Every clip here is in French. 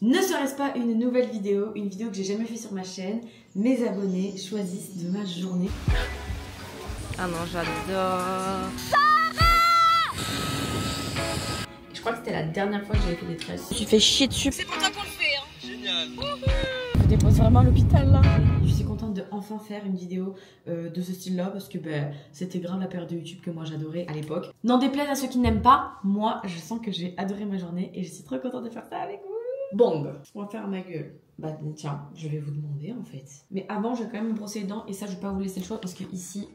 Ne serait-ce pas une nouvelle vidéo, une vidéo que j'ai jamais fait sur ma chaîne. Mes abonnés choisissent de ma journée. Ah non, j'adore. Je crois que c'était la dernière fois que j'avais fait des tresses. Tu fais chier dessus. C'est pour toi qu'on le fait, hein. Génial. Je dépose vraiment à l'hôpital là. Je suis contente de enfin faire une vidéo de ce style-là parce que c'était grave la période de YouTube que moi j'adorais à l'époque. N'en déplaise à ceux qui n'aiment pas, moi je sens que j'ai adoré ma journée et je suis trop contente de faire ça avec vous. Bong, on va faire ma gueule. Bah tiens, je vais vous demander en fait. Mais avant, je vais quand même me brosser les dents et ça, je vais pas vous laisser le choix parce que ici,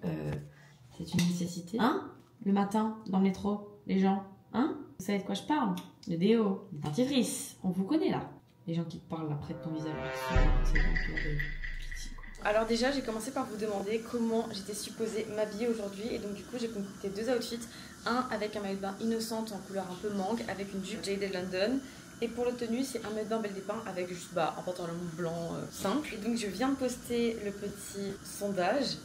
c'est une nécessité. Hein? Le matin, dans le métro, les gens, hein? Vous savez de quoi je parle? Le déo, le dentifrice, on vous connaît là. Les gens qui te parlent après de ton visage. Alors déjà, j'ai commencé par vous demander comment j'étais supposée m'habiller aujourd'hui. Et donc du coup, j'ai concocté deux outfits. Un avec un maillot de bain innocente en couleur un peu mangue avec une jupe Jaded London. Et pour le tenue, c'est un maillot de bain Belle des Pins avec juste un pantalon blanc simple. Et donc je viens de poster le petit sondage.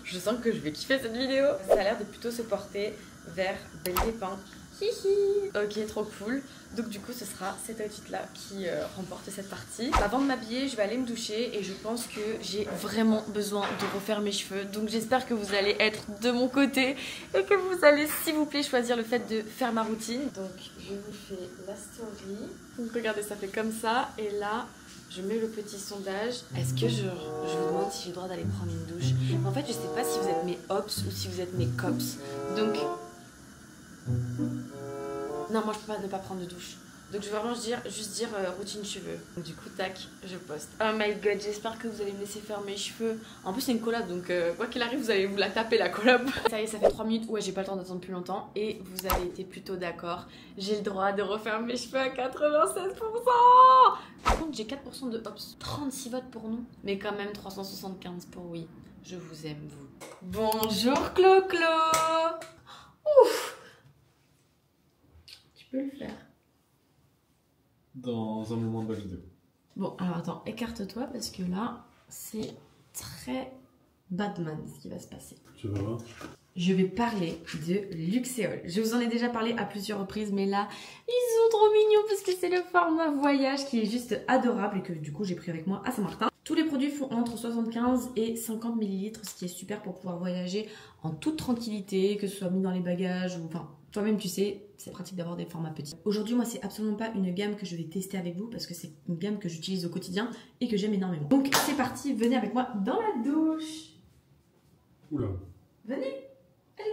Je sens que je vais kiffer cette vidéo. Ça a l'air de plutôt se porter vers Belle des Pins. Hihi. Ok, trop cool. Donc du coup, ce sera cet outfit là qui remporte cette partie. Avant de m'habiller, je vais aller me doucher et je pense que j'ai vraiment besoin de refaire mes cheveux. Donc j'espère que vous allez être de mon côté et que vous allez, s'il vous plaît, choisir le fait de faire ma routine. Donc je vous fais la story. Donc regardez, ça fait comme ça. Et là, je mets le petit sondage. Est-ce que je vous demande si j'ai le droit d'aller prendre une douche? En fait, je sais pas si vous êtes mes ops ou si vous êtes mes cops. Donc... non, moi je peux pas ne pas prendre de douche. Donc je vais vraiment juste dire routine cheveux. Donc du coup, tac, je poste. Oh my god, j'espère que vous allez me laisser faire mes cheveux. En plus, c'est une collab, donc quoi qu'il arrive, vous allez vous la taper la collab. Ça y est, ça fait 3 minutes. Ouais, j'ai pas le temps d'attendre plus longtemps. Et vous avez été plutôt d'accord. J'ai le droit de refaire mes cheveux à 96%. Par contre, j'ai 4% de hops. 36 votes pour nous. Mais quand même 375 pour oui. Je vous aime, vous. Bonjour, Clo-Clo. Ouf. Tu peux le faire. Dans un moment de la vidéo. Bon, alors attends, écarte-toi parce que là, c'est très Batman ce qui va se passer. Tu vas voir. Je vais parler de Luxéol. Je vous en ai déjà parlé à plusieurs reprises, mais là, ils sont trop mignons parce que c'est le format voyage qui est juste adorable et que du coup, j'ai pris avec moi à Saint-Martin. Tous les produits font entre 75 et 50 ml, ce qui est super pour pouvoir voyager en toute tranquillité, que ce soit mis dans les bagages ou enfin... toi-même, tu sais, c'est pratique d'avoir des formats petits. Aujourd'hui, moi, c'est absolument pas une gamme que je vais tester avec vous parce que c'est une gamme que j'utilise au quotidien et que j'aime énormément. Donc, c'est parti, venez avec moi dans la douche. Oula. Venez.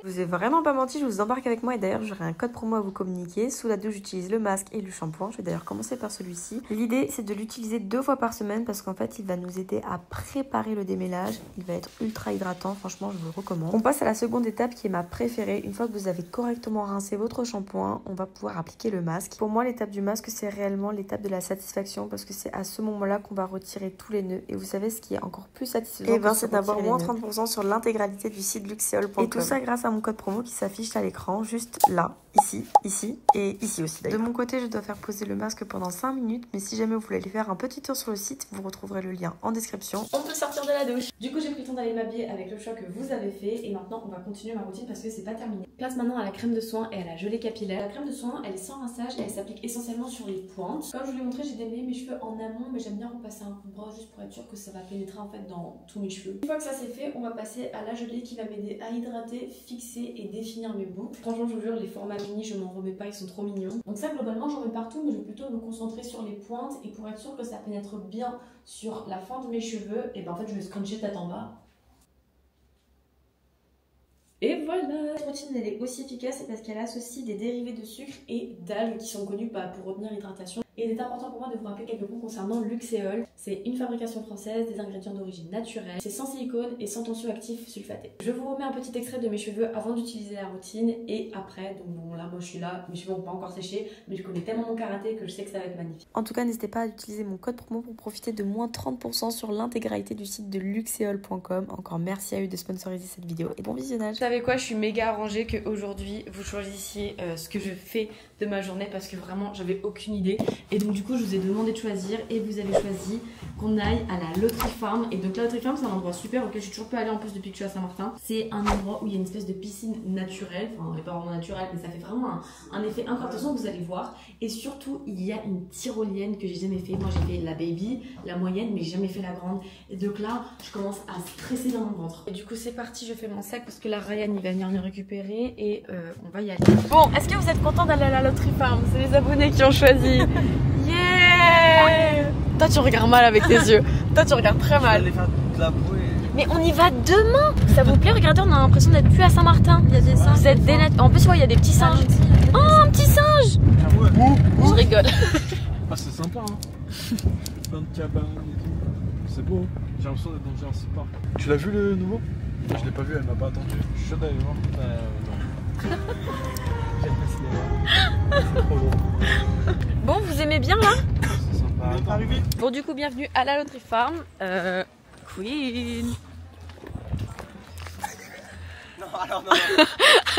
Je vous ai vraiment pas menti, je vous embarque avec moi et d'ailleurs j'aurai un code promo à vous communiquer. Sous la douche, j'utilise le masque et le shampoing. Je vais d'ailleurs commencer par celui-ci. L'idée, c'est de l'utiliser 2 fois par semaine parce qu'en fait, il va nous aider à préparer le démêlage. Il va être ultra hydratant, franchement, je vous le recommande. On passe à la seconde étape qui est ma préférée. Une fois que vous avez correctement rincé votre shampoing, on va pouvoir appliquer le masque. Pour moi, l'étape du masque, c'est réellement l'étape de la satisfaction parce que c'est à ce moment-là qu'on va retirer tous les nœuds. Et vous savez ce qui est encore plus satisfaisant, c'est d'avoir moins 30% sur l'intégralité du site luxeol.com. Et tout ça grâce à mon code promo qui s'affiche à l'écran, juste là, ici et ici aussi d'ailleurs. De mon côté, je dois faire poser le masque pendant 5 minutes, mais si jamais vous voulez aller faire un petit tour sur le site, vous retrouverez le lien en description. On peut sortir de la douche. Du coup, j'ai pris le temps d'aller m'habiller avec le choix que vous avez fait et maintenant, on va continuer ma routine parce que c'est pas terminé. Place maintenant à la crème de soin et à la gelée capillaire. La crème de soin, elle est sans rinçage et elle s'applique essentiellement sur les pointes. Comme je vous l'ai montré, j'ai démêlé mes cheveux en amont, mais j'aime bien repasser un coup de brosse juste pour être sûr que ça va pénétrer en fait dans tous mes cheveux. Une fois que ça c'est fait, on va passer à la gelée qui va m'aider à hydrater, fixer et définir mes boucles. Franchement, je vous jure, les formats mini, je m'en remets pas, ils sont trop mignons. Donc ça, globalement, j'en mets partout, mais je vais plutôt me concentrer sur les pointes et pour être sûr que ça pénètre bien sur la fin de mes cheveux, et ben en fait, je vais scruncher tête en bas. Et voilà! Cette routine, elle est aussi efficace parce qu'elle associe des dérivés de sucre et d'algues qui sont connus pour retenir l'hydratation. Et il est important pour moi de vous rappeler quelques points concernant Luxéol. C'est une fabrication française, des ingrédients d'origine naturelle, c'est sans silicone et sans tensioactif sulfaté. Je vous remets un petit extrait de mes cheveux avant d'utiliser la routine et après. Donc bon, là moi je suis là, mes cheveux n'ont pas encore séché, mais je connais tellement mon karaté que je sais que ça va être magnifique. En tout cas, n'hésitez pas à utiliser mon code promo pour profiter de moins 30% sur l'intégralité du site de luxéol.com. Encore merci à eux de sponsoriser cette vidéo et bon visionnage. Vous savez quoi, je suis méga arrangée qu'aujourd'hui vous choisissiez ce que je fais de ma journée parce que vraiment j'avais aucune idée. Et donc du coup je vous ai demandé de choisir et vous avez choisi qu'on aille à la Loterie Farm. Et donc la Loterie Farm c'est un endroit super auquel je suis toujours pas allée en plus depuis que je suis à Saint-Martin. C'est un endroit où il y a une espèce de piscine naturelle, enfin elle est pas vraiment naturelle mais ça fait vraiment un effet incroyable. De toute façon vous allez voir. Et surtout il y a une tyrolienne que j'ai jamais fait. Moi j'ai fait la baby, la moyenne mais j'ai jamais fait la grande. Et donc là je commence à stresser dans mon ventre. Et du coup c'est parti, je fais mon sac parce que la Ryan il va venir me récupérer et on va y aller. Bon, est-ce que vous êtes content d'aller à la Loterie Farm? C'est les abonnés qui ont choisi. Yeah! Toi tu regardes mal avec tes yeux. Toi tu regardes très mal. Mais on y va demain. Ça vous plaît? Regardez, on a l'impression d'être plus à Saint-Martin. Il y a des singes. Vous êtes en plus ouais, il y a des petits singes. Oh, un petit singe! Je rigole. Ah c'est sympa hein. Plein de cabanes et tout. C'est beau. J'ai l'impression d'être dans Jurassic Park. Tu l'as vu le nouveau? Moi je l'ai pas vu, elle m'a pas attendu. Je suis chaud d'aller voir. Non. J'ai pas cinéma. C'est trop beau. Bon, vous aimez bien là? C'est sympa. Arrivé. Bon, du coup, bienvenue à la Loterie Farm. Queen. Non, alors non.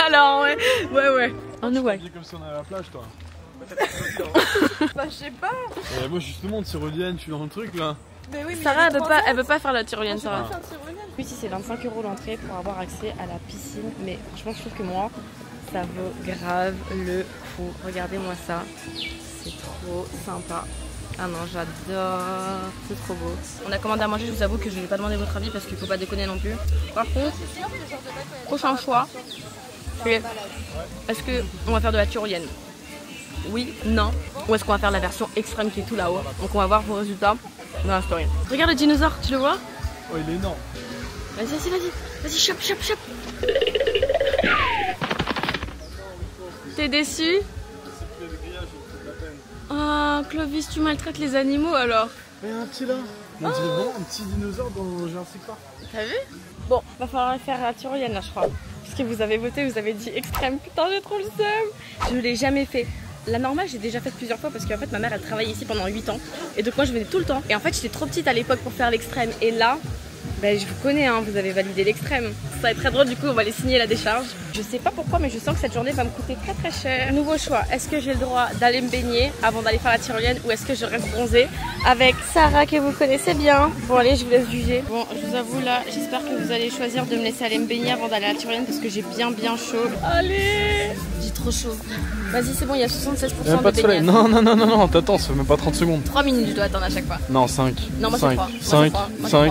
Alors, ouais. On nous voit. Tu dis comme si on allait à la plage, toi. Bah, je sais pas. Et moi, justement, tyrolienne, je suis dans le truc là. Mais oui, mais Sarah, elle veut pas faire la tyrolienne, Sarah. Oui, si c'est 25 € l'entrée pour avoir accès à la piscine. Mais franchement, je trouve que moi, ça vaut grave le coup. Regardez-moi ça. C'est trop sympa. Ah non, j'adore. C'est trop beau. On a commandé à manger, je vous avoue que je ne vais pas demander votre avis parce qu'il faut pas déconner non plus. Par contre, prochain choix, est-ce qu'on va faire de la tyrolienne? Oui, non. Ou est-ce qu'on va faire la version extrême qui est tout là-haut? Donc on va voir vos résultats dans la story. Regarde le dinosaure, tu le vois? Oh, il est énorme. Vas-y, chope. T'es déçu? Ah, Clovis, tu maltraites les animaux alors? Il y a un petit là. On dirait vraiment un petit dinosaure dans Jurassic Park. T'as vu? Bon, va falloir faire la tyrolienne là, je crois. Parce que vous avez voté, vous avez dit extrême. Putain, j'ai trop le seum. Je l'ai jamais fait. La normale, j'ai déjà fait plusieurs fois parce qu'en fait, ma mère, elle travaillait ici pendant 8 ans. Et donc, moi, je venais tout le temps. Et en fait, j'étais trop petite à l'époque pour faire l'extrême. Et là, ben, je vous connais, hein, vous avez validé l'extrême. Ça va être très drôle, du coup, on va aller signer la décharge. Je sais pas pourquoi, mais je sens que cette journée va me coûter très cher. Nouveau choix, est-ce que j'ai le droit d'aller me baigner avant d'aller faire la tyrolienne ou est-ce que je reste bronzée avec Sarah que vous connaissez bien? Bon, allez, je vous laisse juger. Bon, je vous avoue, là, j'espère que vous allez choisir de me laisser aller me baigner avant d'aller à la tyrolienne parce que j'ai bien chaud. Allez! J'ai trop chaud. Vas-y, c'est bon, il y a 76% pas de de soleil. baignade. Non, t'attends, ça fait même pas 30 secondes. 3 minutes, je dois attendre à chaque fois. Non, 5. Non, moi c'est 3. 5,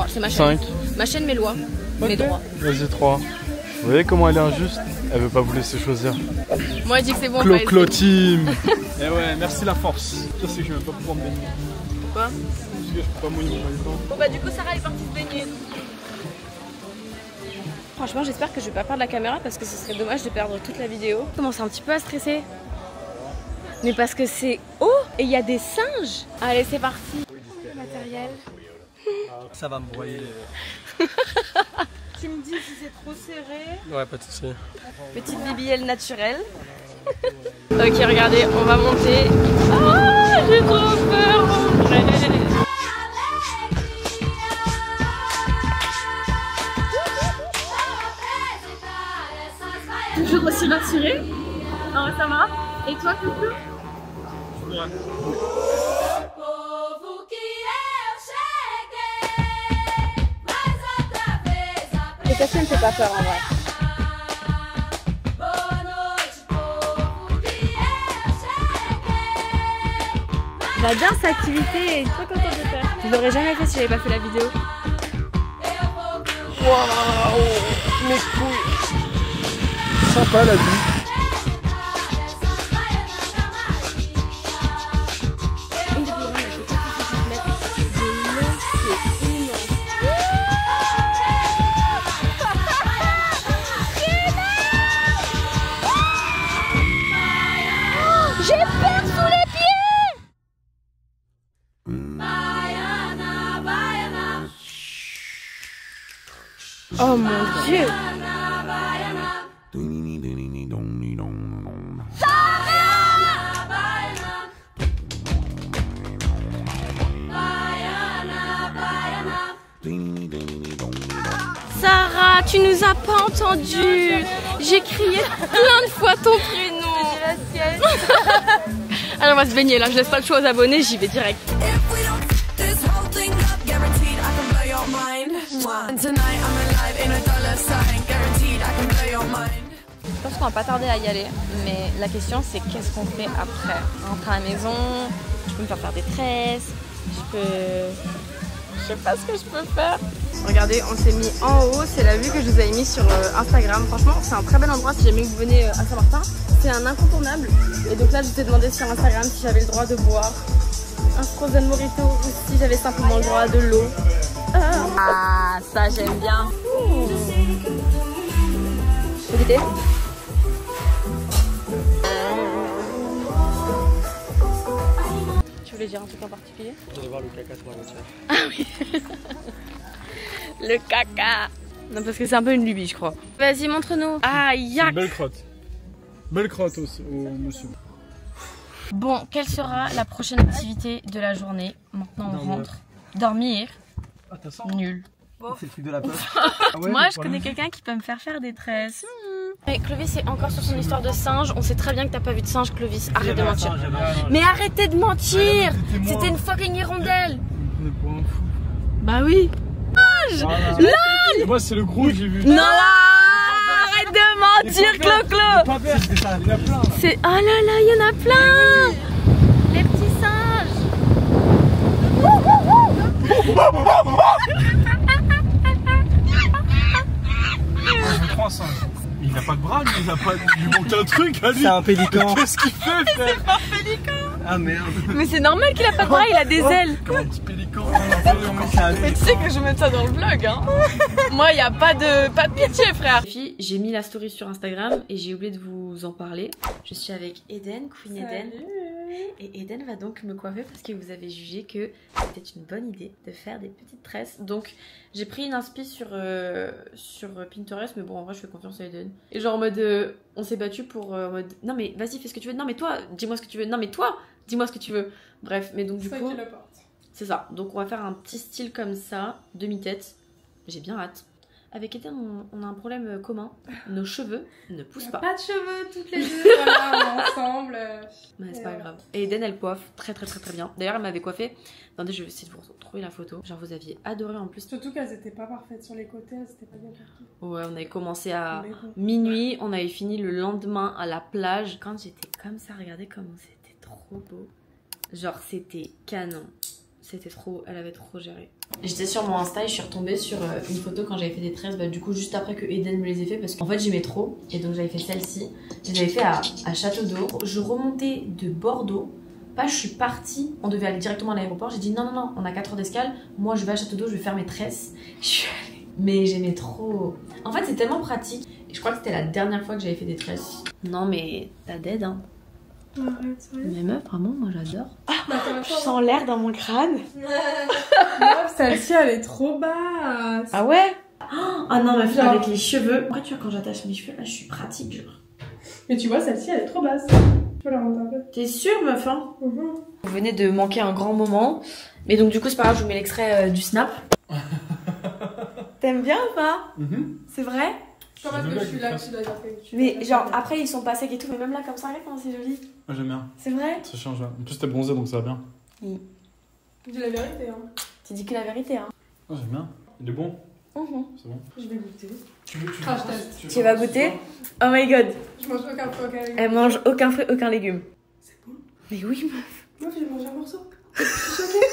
C'est ma chaîne. 5. Ma chaîne, mes lois, mes droits. Vas-y, 3. Vous voyez comment elle est injuste? Elle veut pas vous laisser choisir. Moi, elle dit que c'est bon. Clo team. Eh ouais, merci la force. Ça, c'est que je vais même pas pouvoir me baigner. Pourquoi? Parce que je peux pas mouiller mon maillot. Bon, bah, du coup, Sarah est partie se baigner. Franchement, j'espère que je vais pas perdre la caméra parce que ce serait dommage de perdre toute la vidéo. Je commence un petit peu à stresser. Mais parce que c'est haut et il y a des singes. Allez, c'est parti. Le matériel. Ça va me broyer. Tu me dis si c'est trop serré. Ouais, pas de soucis. Petite BBL naturelle. Ok, regardez, on va monter. Ah, j'ai trop peur. Toujours aussi rassurée. Ah, ça va. Et toi, Coucou? Ouais. Le café me fait pas peur en vrai. J'adore cette activité, trop contente de faire. Je l'aurais jamais fait si j'avais pas fait la vidéo. Waouh, mes couilles. Sympa la vie. J'ai peur sous les pieds. Oh mon Dieu. Sarah, tu nous as pas entendu. J'ai crié plein de fois ton prénom. yes. Alors on va se baigner là, je laisse pas le choix aux abonnés, j'y vais direct. Je pense qu'on va pas tarder à y aller, mais la question c'est qu'est-ce qu'on fait après. On rentre à la maison, je peux me faire des tresses, je sais pas ce que je peux faire. Regardez, on s'est mis en haut, c'est la vue que je vous avais mis sur Instagram. Franchement, c'est un très bel endroit si jamais vous venez à Saint-Martin. C'est un incontournable. Et donc là, je vous ai demandé sur Instagram si j'avais le droit de boire un frozen mojito ou si j'avais simplement le droit à de l'eau. Ah, ça j'aime bien. Faut goûter ? Tu voulais dire un truc en particulier ? Je vais voir le caca sur la voiture. Ah oui. Le caca. Non, parce que c'est un peu une lubie, je crois. Vas-y, montre-nous. Ah, yak. Belle crotte. Belle crotte au monsieur. Bon, quelle sera la prochaine activité de la journée? Maintenant, on rentre. Dormir. Ah, t'as ça? Nul. C'est le truc de la poche. Ah ouais, Moi, je connais quelqu'un qui peut me faire des tresses. Mais Clovis est encore sur son histoire de singe. On sait très bien que t'as pas vu de singe, Clovis. Arrête de mentir. Mais arrêtez de mentir. C'était une fucking hirondelle. On est pour un fou. Bah oui. LOL. Moi, c'est le gros que j'ai vu. Non, arrête de mentir, Clo-Clo. Il y en a plein. C'est... Oh là là, il y en a plein. Les petits singes. Je prends un singe. Il n'a pas de bras, lui, il a pas. Il lui manque un truc à lui. C'est un pélican. Qu'est-ce qu'il fait, frère? C'est pas un pélican. Ah merde. Mais c'est normal qu'il a pas de bras, il a des ailes. Comme un petit pélican. Mais tu sais que je vais mettre ça dans le vlog, hein. Moi, y a pas de pitié, frère. Les filles, j'ai mis la story sur Instagram et j'ai oublié de vous en parler. Je suis avec Eden, Queen Eden. Et Eden va donc me coiffer parce que vous avez jugé que c'était une bonne idée de faire des petites tresses. Donc j'ai pris une inspi sur Pinterest, mais bon en vrai je fais confiance à Eden. Et genre en mode on s'est battu pour en mode non mais vas-y fais ce que tu veux, non mais toi dis-moi ce que tu veux, non mais toi dis-moi ce que tu veux. Bref, mais donc du coup c'est ça. Donc on va faire un petit style comme ça, demi-tête. J'ai bien hâte. Avec Eden, on a un problème commun. Nos cheveux ne poussent pas. Pas de cheveux toutes les deux, voilà, ensemble. Mais c'est pas grave. Et Eden, elle coiffe très bien. D'ailleurs, elle m'avait coiffé. Attendez, je vais essayer de vous retrouver la photo. Genre, vous aviez adoré en plus. Surtout qu'elles étaient pas parfaites sur les côtés, elles étaient pas bien parties. Ouais, on avait commencé à minuit. On avait fini le lendemain à la plage. Quand j'étais comme ça, regardez comment c'était trop beau. Genre, c'était canon. C'était trop, elle avait trop géré. J'étais sur mon Insta et je suis retombée sur une photo quand j'avais fait des tresses, du coup juste après que Eden me les ait fait parce qu'en fait j'aimais trop et donc j'avais fait celle-ci. Je les avais fait à Château d'Eau. Je remontais de Bordeaux, je suis partie, on devait aller directement à l'aéroport. J'ai dit non, on a 4 heures d'escale, moi je vais à Château d'Eau, je vais faire mes tresses. Je suis allée, mais j'aimais trop. En fait c'est tellement pratique et je crois que c'était la dernière fois que j'avais fait des tresses. Non mais t'as dead hein. Arrête, Mais meuf, vraiment, moi j'adore. je sens l'air dans mon crâne. Meuf, celle-ci elle est trop basse. Ah ouais? Ah non, meuf, là, avec les cheveux. Après, tu vois, quand j'attache mes cheveux, là, je suis pratique, genre. Mais tu vois, celle-ci elle est trop basse. Tu peux la remonter un peu. T'es sûre, meuf, hein? Vous venez de manquer un grand moment. Mais donc, du coup, c'est pas grave, je vous mets l'extrait du snap. T'aimes bien ou pas? C'est vrai? Je pense que je suis là que tu dois dire que Mais genre, après, ils sont pas secs et tout, mais même là, comme ça, regarde comment c'est joli. Moi j'aime bien. C'est vrai? Ça change. En plus t'es bronzé donc ça va bien. dis la vérité, hein. Tu dis que la vérité, hein. Oh, j'aime bien. Il est bon. C'est bon. Je vais goûter. Tu veux Ah, je teste. Tu vas goûter? Oh my god. Je mange aucun fruit, aucun légume. Elle mange aucun fruit, aucun légume. C'est bon. Mais oui, meuf. Meuf, j'ai mangé un morceau. Je suis choquée.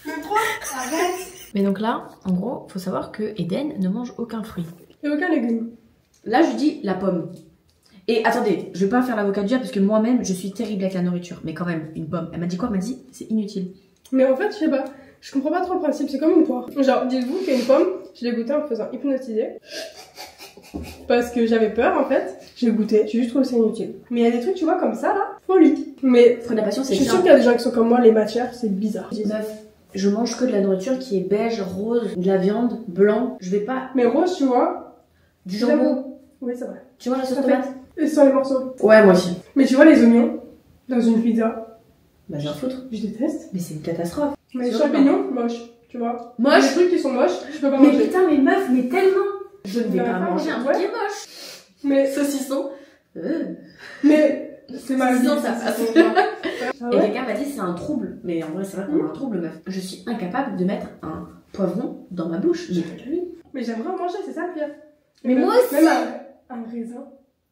Même 3. Arrête. Mais donc là, en gros, faut savoir que Eden ne mange aucun fruit. Et aucun légume. Là, je lui dis la pomme. Et attendez, je vais pas faire l'avocat du diable parce que moi-même, je suis terrible avec la nourriture. Mais quand même, une pomme. Elle m'a dit quoi? Elle m'a dit c'est inutile. Mais en fait, je sais pas. Je comprends pas trop le principe. C'est comme une poire. Genre, dites-vous qu'une pomme, je l'ai goûtée en me faisant hypnotiser. Parce que j'avais peur en fait. J'ai goûté. J'ai juste trouvé ça inutile. Mais il y a des trucs, tu vois, comme ça là. Folie. Mais Faut de la patience, je c'est suis bien. sûre qu'il y a des gens qui sont comme moi, les matières, c'est bizarre. Meuf, je mange que de la nourriture qui est beige, rose, de la viande, blanc. Je vais pas. Mais rose, tu vois. Du jambon. Oui, c'est vrai. Tu manges la sauce En tomate? fait, et sans les morceaux. Ouais, moi aussi. Mais tu vois les oignons dans une pizza, Bah, j'ai un foutre. je déteste. Mais c'est une catastrophe. Mais les C'est champignons, moche. Tu vois. Moche. Les trucs qui sont moches, je peux pas Mais manger. putain, mais meuf, mais tellement. Je ne vais Bah, pas manger un truc ouais. qui est moche. Mais Saucisson. Mais C'est ma vie. Sinon, ça passe. Ah Et ouais? quelqu'un m'a dit c'est un trouble. Mais en vrai, c'est vrai qu'on a un trouble, meuf. Je suis incapable de mettre un poivron dans ma bouche. Mais lui. Mais j'aimerais en manger, c'est ça le pire. Mais Même- moi aussi. Même un raisin,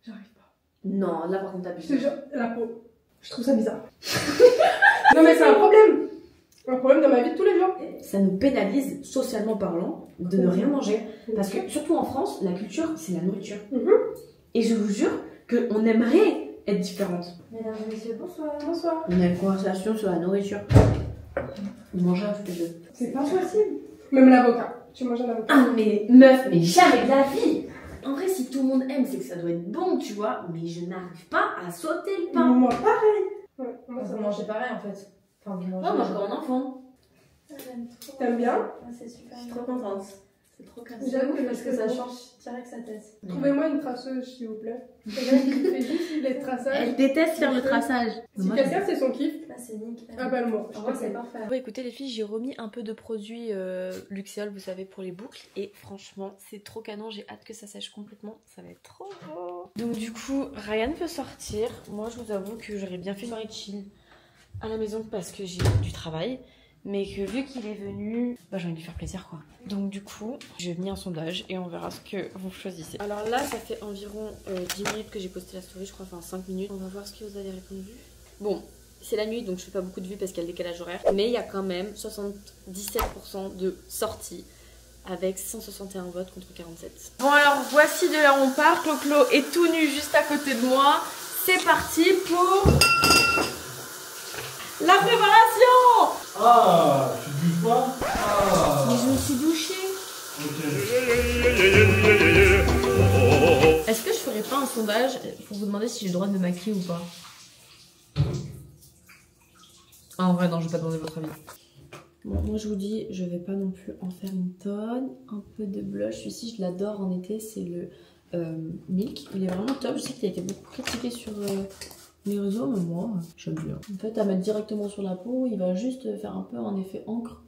j'arrive pas. Non, là par contre, t'as Je te jure, la peau. Je trouve ça bizarre. Non mais c'est un problème. Un problème dans ma vie de tous les jours. Ça nous pénalise, socialement parlant, de ne rien manger. Parce que, surtout en France, la culture, c'est la nourriture. Et je vous jure qu'on aimerait être différente. Mesdames et messieurs, bonsoir. Bonsoir. On a une conversation sur la nourriture. On mange un peu de... C'est pas possible. Même l'avocat. Tu manges un avocat. Ah mais meuf, mais jamais de la vie. En vrai, si tout le monde aime, c'est que ça doit être bon, tu vois. Mais je n'arrive pas à sauter le pain. Moi, pareil. Ouais, moi, ça Vous mangez pareil en fait. Enfin, vous mangez. Non, moi je comme un enfant. T'aimes bien? C'est super. Je suis trop contente. C'est trop classe. J'avoue que parce que ça change direct sa tête. Trouvez-moi une traceuse, s'il vous plaît. Quelqu'un qui fait juste les traçages. Elle déteste faire le traçage. Si quelqu'un c'est son kiff, Là, c'est nickel. appelle-moi. En vrai, c'est parfait. Bon, écoutez les filles, j'ai remis un peu de produit Luxéol, vous savez, pour les boucles. Et franchement, c'est trop canon, j'ai hâte que ça sèche complètement. Ça va être trop beau. Donc du coup, Ryan peut sortir. Moi, je vous avoue que j'aurais bien fait une soirée chill à la maison parce que j'ai du travail. Mais que vu qu'il est venu, bah, j'ai envie de lui faire plaisir quoi. Donc du coup, j'ai mis un sondage et on verra ce que vous choisissez. Alors là, ça fait environ 10 minutes que j'ai posté la story, je crois, enfin 5 minutes. On va voir ce que vous avez répondu. Bon, c'est la nuit donc je fais pas beaucoup de vues parce qu'il y a le décalage horaire. Mais il y a quand même 77% de sorties avec 161 votes contre 47. Bon, alors voici de là où on part. Clo-Clo est tout nu juste à côté de moi. C'est parti pour la préparation. Ah, tu te bouges pas? Ah. Mais je me suis douchée. Ok. Est-ce que je ferais pas un sondage pour vous demander si j'ai le droit de me maquiller ou pas? Ah, en vrai, non, je vais pas demander votre avis. Bon, moi je vous dis, je vais pas non plus en faire une tonne. Un peu de blush, celui-ci je l'adore en été, c'est le Milk. Il est vraiment top, je sais qu'il a été beaucoup critiqué sur les réseaux, mais moi j'aime bien. En fait, à mettre directement sur la peau, il va juste faire un peu un effet encre.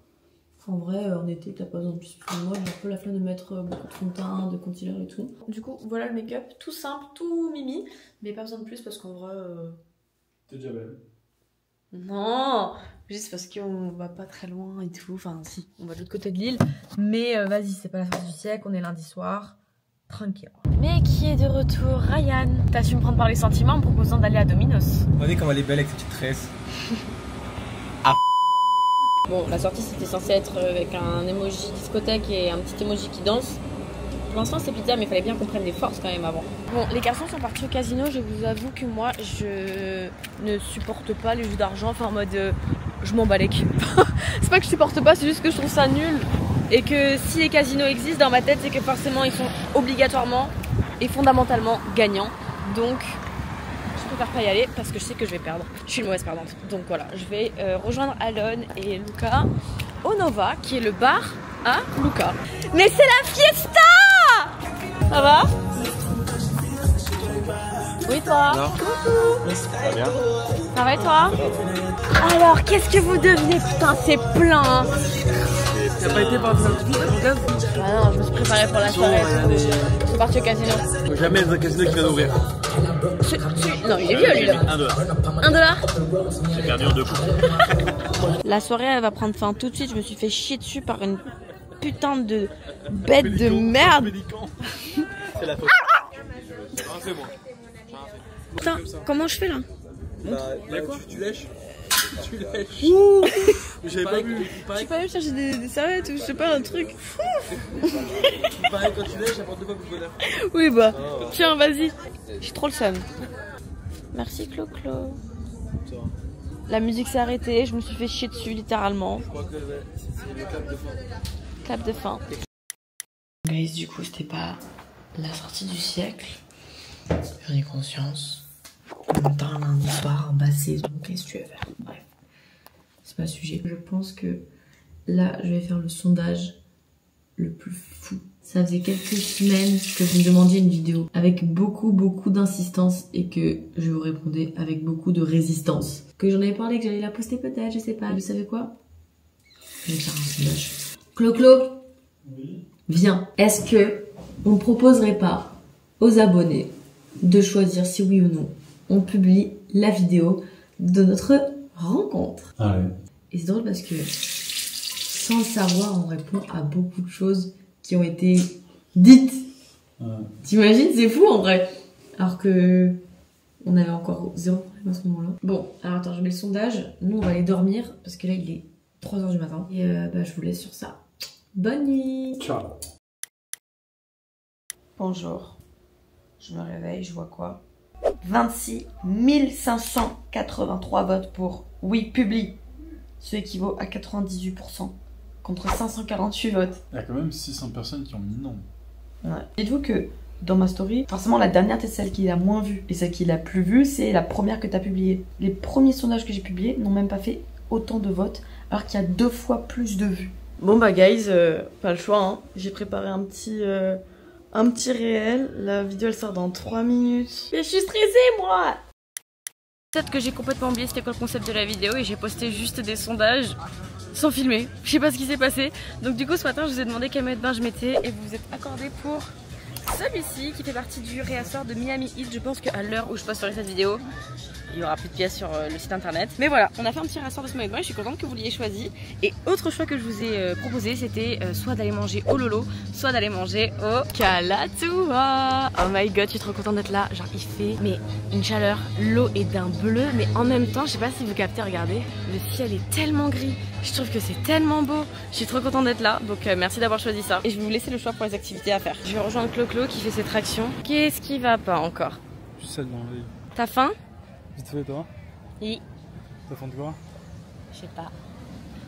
En vrai, en été, t'as pas besoin de plus. Moi, j'ai un peu la flemme de mettre beaucoup de fond de teint, de concealer et tout. Du coup, voilà le make-up, tout simple, tout mimi, mais pas besoin de plus parce qu'en vrai... T'es déjà belle. Non, juste parce qu'on va pas très loin et tout. Enfin, si, on va de l'autre côté de l'île. Mais vas-y, c'est pas la sortie du siècle, on est lundi soir. Tranquille. Mais qui est de retour? Ryan. T'as su me prendre par les sentiments en me proposant d'aller à Domino's. Regardez comme elle est belle avec ses petites tresses. Bon, la sortie c'était censé être avec un emoji discothèque et un petit emoji qui danse. Pour l'instant c'est pizza, mais il fallait bien qu'on prenne des forces quand même avant. Bon, les garçons sont partis au casino. Je vous avoue que moi je ne supporte pas les jeux d'argent. Enfin en mode je m'en bats les couilles. C'est pas que je supporte pas, c'est juste que je trouve ça nul. Et que si les casinos existent dans ma tête, c'est que forcément ils sont obligatoirement et fondamentalement gagnants. Donc je préfère pas y aller parce que je sais que je vais perdre. Je suis une mauvaise perdante. Donc voilà, je vais rejoindre Alon et Luca au Nova, qui est le bar à Luca. Mais c'est la fiesta! Ça va? Oui, toi? Non. Ça va bien? Ça va et toi? Alors, qu'est-ce que vous devenez? Putain, c'est plein! Hein. T'as pas été par un petit peu? Ah non, je me suis préparée pour la soirée. Je suis partie au casino. Jamais dans un casino qui vient d'ouvrir. Non, il est vieux lui là. 1 $. $1? J'ai perdu en 2 coups. La soirée elle va prendre fin tout de suite. Je me suis fait chier dessus par une putain de bête de merde. C'est la faute. C'est bon. Putain, comment je fais là? Bah, tu lèches. Tu lèches. Mais j'avais pas vu. J'ai pas eu chercher des serviettes ou je sais pas un truc. Pareil, quand tu lèches, ça porte 2 fois plus de bonheur. Oui bah, tiens vas-y. J'ai trop le seum. Merci Clo-Clo. La musique s'est arrêtée, je me suis fait chier dessus littéralement. Je crois que c'est le clap de fin. Clap de fin. Guys, du coup c'était pas la sortie du siècle. J'en ai conscience. On parle lundi soir en basse saison, qu'est-ce que tu veux faire? Bref, c'est pas le sujet. Je pense que là, je vais faire le sondage le plus fou. Ça faisait quelques semaines que vous me demandiez une vidéo avec beaucoup d'insistance et que je vous répondais avec beaucoup de résistance. Que j'en avais parlé, que j'allais la poster peut-être, je sais pas. Vous savez quoi? Je vais faire un sondage. Clo-Clo, viens. Est-ce que on proposerait pas aux abonnés de choisir si oui ou non on publie la vidéo de notre rencontre. Ah ouais. Et c'est drôle parce que sans le savoir, on répond à beaucoup de choses qui ont été dites. Ouais. T'imagines, c'est fou en vrai. Alors que on avait encore zéro problème à ce moment-là. Bon, alors attends, je mets le sondage. Nous, on va aller dormir parce que là, il est 3h du matin. Et je vous laisse sur ça. Bonne nuit. Ciao. Bonjour. Je me réveille, je vois quoi? 26 583 votes pour oui, publie. Ce équivaut à 98% contre 548 votes. Il y a quand même 600 personnes qui ont mis non. Ouais. Dites-vous que dans ma story, forcément la dernière c'est celle qui l'a moins vue. Et celle qui l'a plus vue, c'est la première que tu as publiée. Les premiers sondages que j'ai publiés n'ont même pas fait autant de votes, alors qu'il y a 2 fois plus de vues. Bon bah guys, pas le choix, hein. J'ai préparé un petit réel. La vidéo elle sort dans 3 minutes. Mais je suis stressée moi. Peut-être que j'ai complètement oublié c'était quoi le concept de la vidéo et j'ai posté juste des sondages sans filmer. Je sais pas ce qui s'est passé. Donc du coup ce matin je vous ai demandé quel maillot de bain je mettais et vous vous êtes accordé pour celui-ci qui fait partie du réassort de Miami Heat. Je pense qu'à l'heure où je posterai cette vidéo, il y aura plus de pièces sur le site internet. Mais voilà, on a fait un petit réassort de ce maillot de bain et je suis contente que vous l'ayez choisi. Et autre choix que je vous ai proposé, c'était soit d'aller manger au Lolo, soit d'aller manger au Calatua. Oh my god, je suis trop contente d'être là. Genre il fait mais une chaleur, l'eau est d'un bleu, mais en même temps, je sais pas si vous captez, regardez, le ciel est tellement gris. Je trouve que c'est tellement beau. Je suis trop contente d'être là, donc merci d'avoir choisi ça. Et je vais vous laisser le choix pour les activités à faire. Je vais rejoindre Clo-Clo qui fait ses tractions. Qu'est-ce qui va pas encore? Je sais dans l'œil. T'as faim? Vite fait toi. Oui. T'as faim de quoi? Je sais pas.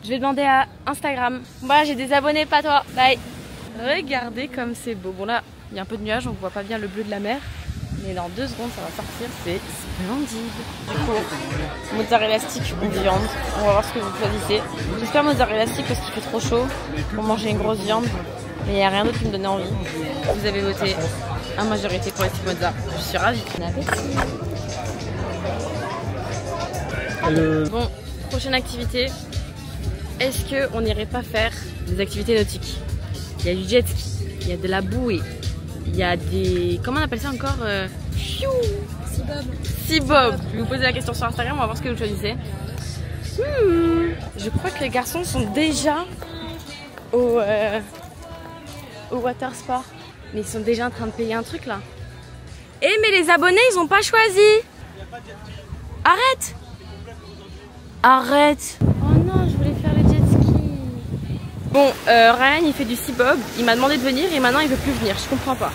Je vais demander à Instagram. Moi j'ai des abonnés, pas toi. Bye. Regardez comme c'est beau. Bon là, il y a un peu de nuages, on voit pas bien le bleu de la mer. Mais dans 2 secondes ça va sortir, c'est splendide. Du coup, mozzarella stick ou viande. On va voir ce que vous choisissez. J'espère mozzarella stick parce qu'il fait trop chaud pour manger une grosse viande. Mais il n'y a rien d'autre qui me donnait envie. Vous avez voté en majorité pour les stick mozza. Je suis ravie. Bon appétit. Bon, prochaine activité. Est-ce qu'on n'irait pas faire des activités nautiques? Il y a du jet ski, il y a de la bouée, il y a des... Comment on appelle ça encore? Seabob. Je vais vous poser la question sur Instagram, on va voir ce que vous choisissez. Je crois que les garçons sont déjà au water sport. Mais ils sont déjà en train de payer un truc là. Eh mais les abonnés ils ont pas choisi. Arrête. Arrête. Oh non, je voulais faire le jet ski. Bon, Ryan il fait du Seabob. Il m'a demandé de venir et maintenant il veut plus venir. Je comprends pas.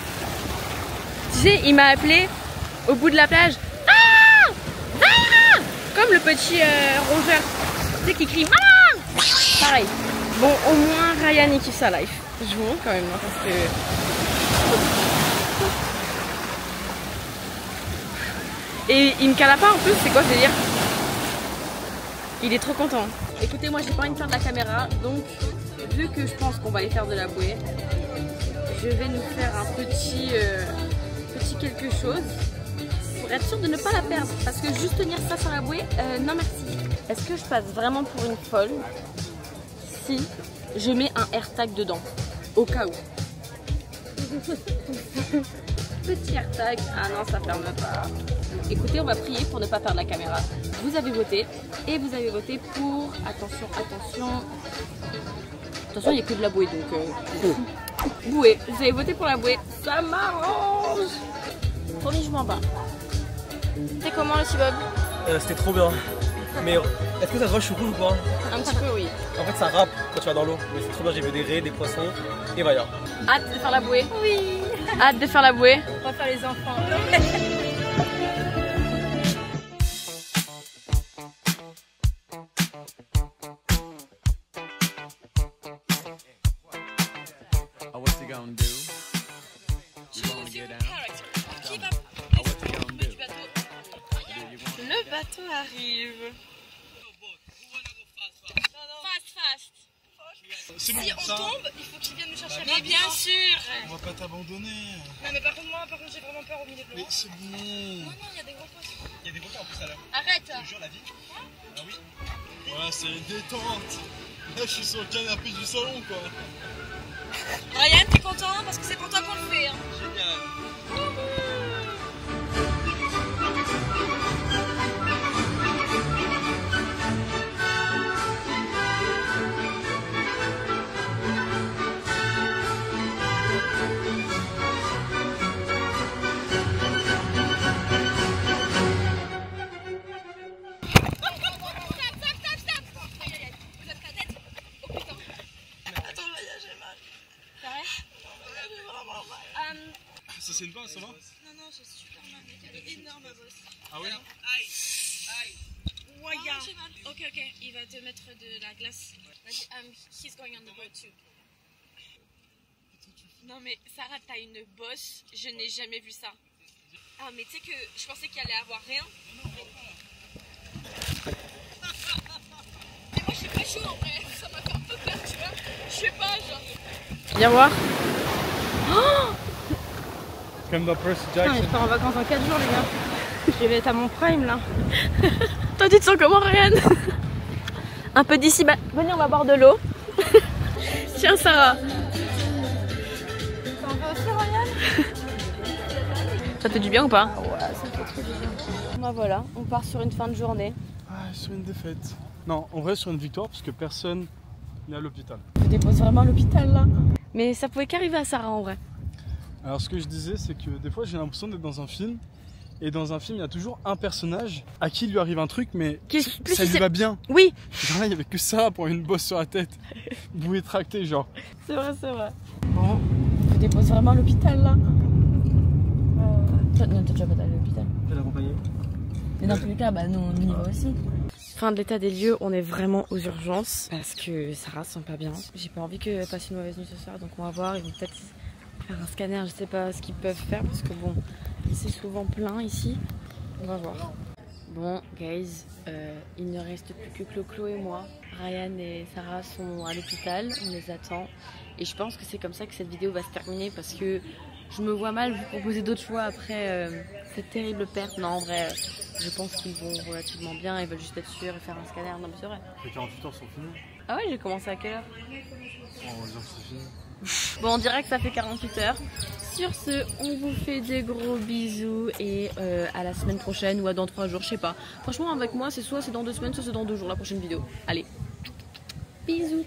Tu sais, il m'a appelé au bout de la plage. Ah, ah, comme le petit rongeur. Tu sais qui crie. Ah, pareil. Bon, au moins Ryan il kiffe sa life. Je vous montre quand même hein, parce que... Et il me cala pas en plus, c'est quoi ce délire? Il est trop content. Écoutez, moi j'ai pas envie de faire de la caméra, donc vu que je pense qu'on va aller faire de la bouée, je vais nous faire un petit quelque chose pour être sûr de ne pas la perdre. Parce que juste tenir ça sur la bouée, non merci. Est-ce que je passe vraiment pour une folle si je mets un AirTag dedans? Au cas où. Petit AirTag. Ah non, ça ferme pas. Écoutez, on va prier pour ne pas perdre la caméra. Vous avez voté et vous avez voté pour... Attention, attention. Attention, il n'y a que de la bouée donc... Bouée. Vous avez voté pour la bouée. Ça m'arrange. Promis, je m'en bats. C'était comment le Seabob? C'était trop bien. Mais est-ce que ça se voit, je suis rouge ou pas? Un petit peu, oui. En fait, ça râpe quand tu vas dans l'eau. Mais c'est trop bien, j'ai vu des raies, des poissons et voilà. Hâte de faire la bouée? Oui. Hâte de faire la bouée? On va faire les enfants. Le bateau arrive. Fast. Si on tombe, il faut qu'il vienne nous chercher. Mais bien sûr. On va pas t'abandonner. Non mais par contre j'ai vraiment peur au milieu de l'eau. Mais c'est bon. Non, il y a des gros poissons. Il y a des gros en plus à l'heure. Arrête. Je te jure, la vie. Ah oui. Ouais, c'est une détente. Là, je suis sur le canapé du salon, quoi. Ryan, t'es content? Parce que c'est pour toi qu'on le fait. Hein. Génial. saigne pas, ça va? Non, j'ai super mal, mec, elle est énorme ma bosse. Ah ouais? Aïe. Waya. Ok, il va te mettre de la glace. Vas-y, he's going on the boat too. Non mais Sarah, t'as une bosse, je n'ai jamais vu ça. Ah mais tu sais que je pensais qu'il allait avoir rien. Mais moi je suis pas chaud en vrai, ça m'a fait un peu peur, tu vois. Je sais pas, genre. Viens voir. Comme dans Percy Putain, Jackson. je pars en vacances en 4 jours les gars. Je vais être à mon prime là. Toi tu te sens comment Ryan? Un peu d'ici, bah venez on va boire de l'eau. Tiens Sarah. T'en veux aussi Ryan? Ça te fait du bien ou pas? Ouais, ça me fait trop du bien. Bah voilà, on part sur une fin de journée. Ah, sur une défaite. Non, en vrai, sur une victoire, parce que personne n'est à l'hôpital. Je dépose vraiment à l'hôpital là. Mais ça pouvait qu'arriver à Sarah en vrai. Alors, ce que je disais, c'est que des fois, j'ai l'impression d'être dans un film. Et dans un film, il y a toujours un personnage à qui il lui arrive un truc, mais ça lui va bien. Oui. Genre là, il y avait que ça pour une bosse sur la tête. Bouée tractée, genre. C'est vrai, c'est vrai. Bon, je dépose vraiment à l'hôpital là. Non, t'as déjà pas allé à l'hôpital. Je vais l'accompagner. Mais dans tous les cas, bah nous on y va aussi. Fin de l'état des lieux, on est vraiment aux urgences parce que Sarah se sent pas bien. J'ai pas envie qu'elle passe une mauvaise nuit ce soir, donc on va voir. Ils vont peut-être faire un scanner, je sais pas ce qu'ils peuvent faire parce que bon, c'est souvent plein ici. On va voir. Bon, guys, il ne reste plus que Clo-Clo et moi. Ryan et Sarah sont à l'hôpital, on les attend. Et je pense que c'est comme ça que cette vidéo va se terminer parce que je me vois mal vous proposer d'autres choix après cette terrible perte. Non, en vrai, je pense qu'ils vont relativement bien. Ils veulent juste être sûrs et faire un scanner. Non, mais c'est vrai. Les 48 heures sont finis. Ah ouais, j'ai commencé à quelle heure? On va dire que c'est fini. Bon, on dirait que ça fait 48 heures. Sur ce, on vous fait des gros bisous et à la semaine prochaine ou à dans 3 jours, je sais pas. Franchement, avec moi, c'est soit c'est dans 2 semaines, soit c'est dans 2 jours la prochaine vidéo. Allez, bisous.